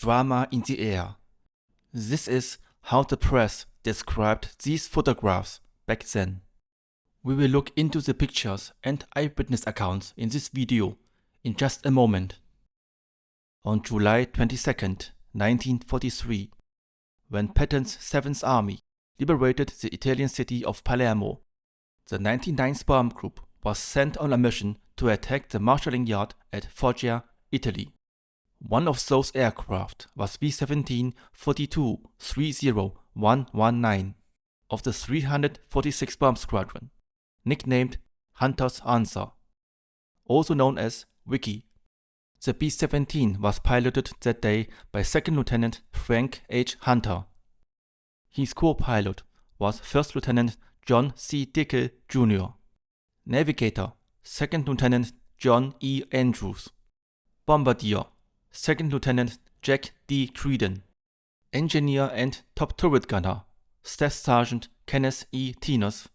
drama in the air. This is how the press described these photographs back then. We will look into the pictures and eyewitness accounts in this video in just a moment. On July 22, 1943, when Patton's 7th Army liberated the Italian city of Palermo, the 99th Bomb Group was sent on a mission to attack the marshalling yard at Foggia, Italy. One of those aircraft was B-17 4230119 of the 346th Bomb Squadron, nicknamed Hunter's Answer, also known as Vicky. The B-17 was piloted that day by 2nd Lieutenant Frank H. Hunter. His co-pilot was 1st Lieutenant John C. Dickel, Jr., Navigator 2nd Lieutenant John E. Andrews, Bombardier 2nd Lieutenant Jack D. Creeden, Engineer and Top Turret Gunner Staff Sergeant Kenneth E. Tenis,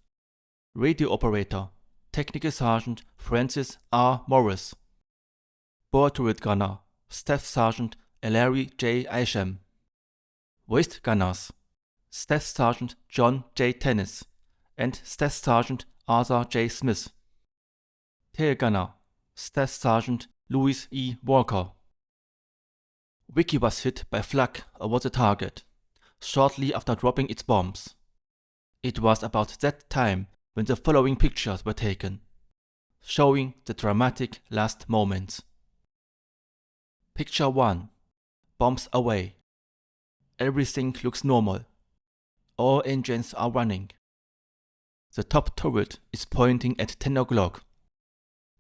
Radio Operator Technical Sergeant Francis R. Morris, Board Turret Gunner Staff Sergeant Elarey J. Isham, Waist Gunners Staff Sergeant John J. Tenis and Staff Sergeant Arthur J. Smith, Tail Gunner Staff Sergeant Louis E. Walker. Vicky was hit by flak over the target shortly after dropping its bombs. It was about that time when the following pictures were taken, showing the dramatic last moments. Picture 1. Bombs away. Everything looks normal. All engines are running. The top turret is pointing at 10 o'clock.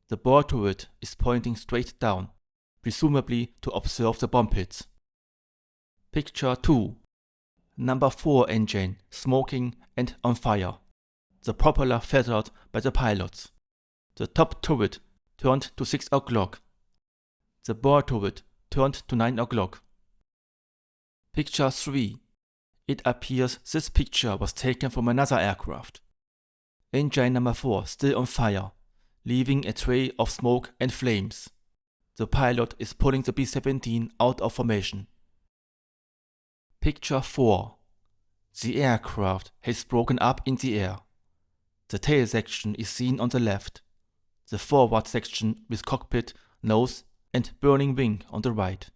The bow turret is pointing straight down, presumably to observe the bomb hits. Picture 2. Number 4 engine smoking and on fire. The propeller feathered by the pilots. The top turret turned to 6 o'clock. The bow turret turned to 9 o'clock. Picture 3. It appears this picture was taken from another aircraft. Engine number 4 still on fire, leaving a trail of smoke and flames. The pilot is pulling the B-17 out of formation. Picture 4. The aircraft has broken up in the air. The tail section is seen on the left, the forward section with cockpit, nose and burning wing on the right.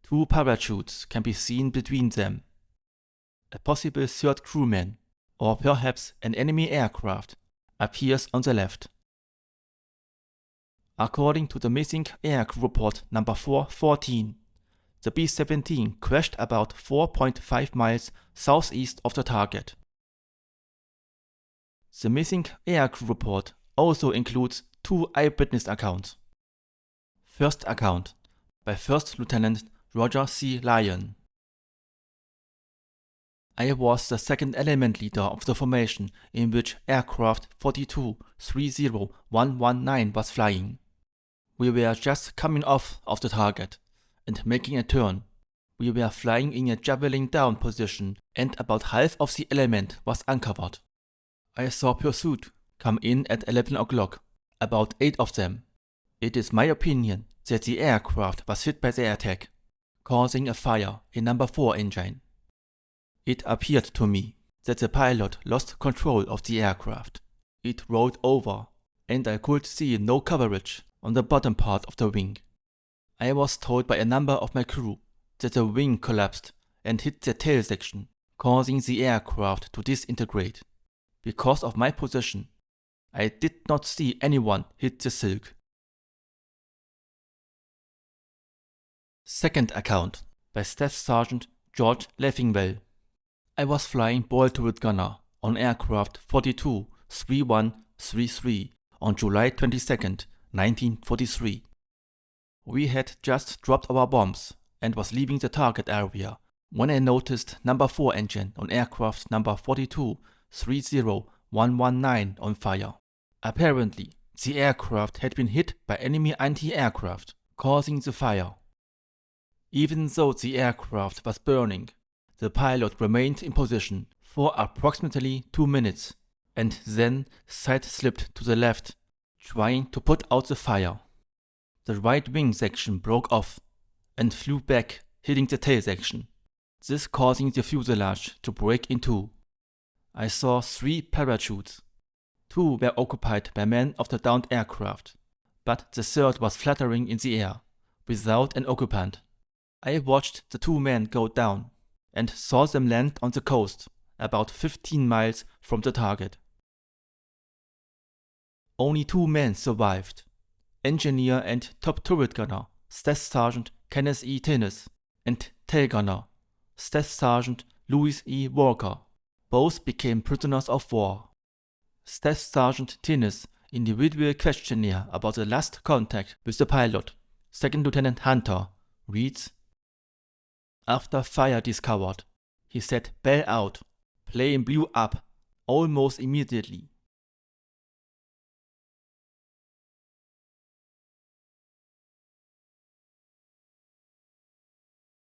2 parachutes can be seen between them. A possible third crewman, or perhaps an enemy aircraft, appears on the left. According to the missing aircrew report number 414, the B-17 crashed about 4.5 miles southeast of the target. The missing aircrew report also includes 2 eyewitness accounts. First account by 1st Lieutenant Roger C. Lyon. I was the 2nd element leader of the formation in which aircraft 4230119 was flying. We were just coming off of the target and making a turn. We were flying in a javelin down position and about half of the element was uncovered. I saw pursuit come in at 11 o'clock, about 8 of them. It is my opinion that the aircraft was hit by the attack, causing a fire in number 4 engine. It appeared to me that the pilot lost control of the aircraft. It rolled over, and I could see no coverage on the bottom part of the wing. I was told by a number of my crew that the wing collapsed and hit the tail section, causing the aircraft to disintegrate. Because of my position, I did not see anyone hit the silk. Second account by Staff Sergeant George Leffingwell. I was flying bow turret gunner on aircraft 423133 on July 22, 1943. We had just dropped our bombs and was leaving the target area when I noticed number 4 engine on aircraft number 4230119 on fire. Apparently, the aircraft had been hit by enemy anti-aircraft, causing the fire. Even though the aircraft was burning, the pilot remained in position for approximately 2 minutes and then side-slipped to the left, trying to put out the fire. The right wing section broke off and flew back hitting the tail section, this causing the fuselage to break in two. I saw 3 parachutes. 2 were occupied by men of the downed aircraft, but the third was fluttering in the air, without an occupant. I watched the 2 men go down, and saw them land on the coast, about 15 miles from the target. Only 2 men survived, engineer and top turret gunner, Staff Sergeant Kenneth E. Tenis, and tail gunner, Staff Sergeant Louis E. Walker. Both became prisoners of war. Staff Sergeant Tenis individual questionnaire about the last contact with the pilot, Second Lieutenant Hunter, reads, "After fire discovered, he said 'Bell out'. Plane blew up almost immediately.